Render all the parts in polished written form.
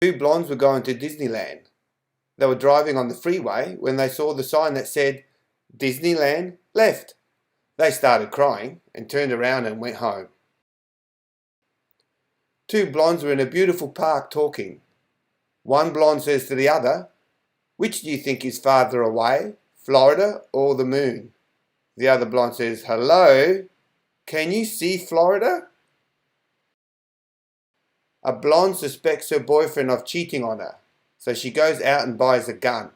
Two blondes were going to Disneyland. They were driving on the freeway when they saw the sign that said, Disneyland left. They started crying and turned around and went home. Two blondes were in a beautiful park talking. One blonde says to the other, which do you think is farther away, Florida or the moon? The other blonde says, hello, can you see Florida? A blonde suspects her boyfriend of cheating on her, so she goes out and buys a gun.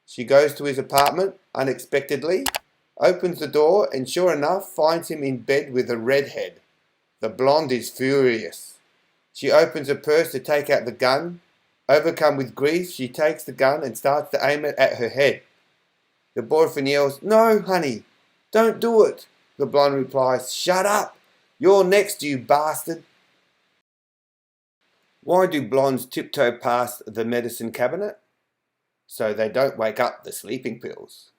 She goes to his apartment unexpectedly, opens the door, and sure enough finds him in bed with a redhead. The blonde is furious. She opens her purse to take out the gun. Overcome with grief, she takes the gun and starts to aim it at her head. The boyfriend yells, no, honey, don't do it. The blonde replies, shut up. You're next, you bastard. Why do blondes tiptoe past the medicine cabinet? So they don't wake up the sleeping pills.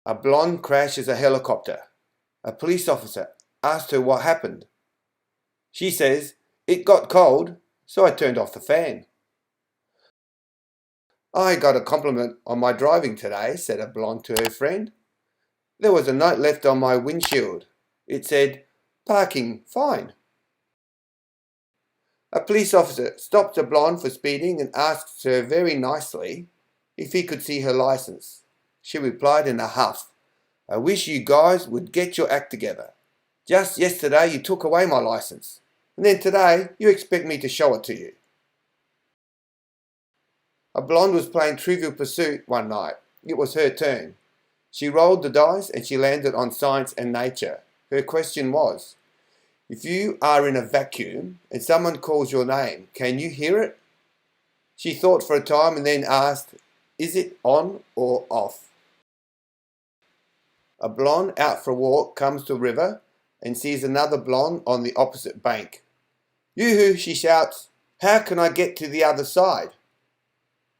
A blonde crashes a helicopter. A police officer asked her what happened. She says, it got cold, so I turned off the fan. I got a compliment on my driving today, said a blonde to her friend. There was a note left on my windshield. It said, parking fine. A police officer stopped a blonde for speeding and asked her very nicely if he could see her license. She replied in a huff, I wish you guys would get your act together. Just yesterday you took away my license, and then today you expect me to show it to you. A blonde was playing Trivial Pursuit one night. It was her turn. She rolled the dice and she landed on science and nature. Her question was, if you are in a vacuum and someone calls your name, can you hear it? She thought for a time and then asked, is it on or off? A blonde out for a walk comes to a river and sees another blonde on the opposite bank. Yoo-hoo, she shouts, how can I get to the other side?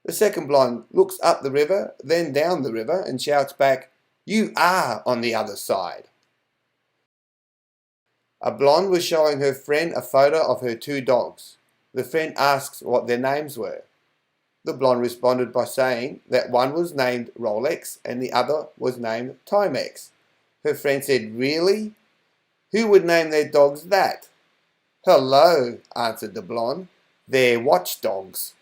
The second blonde looks up the river, then down the river and shouts back, you are on the other side. A blonde was showing her friend a photo of her two dogs. The friend asks what their names were. The blonde responded by saying that one was named Rolex and the other was named Timex. Her friend said, really? Who would name their dogs that? Hello, answered the blonde. They're watchdogs.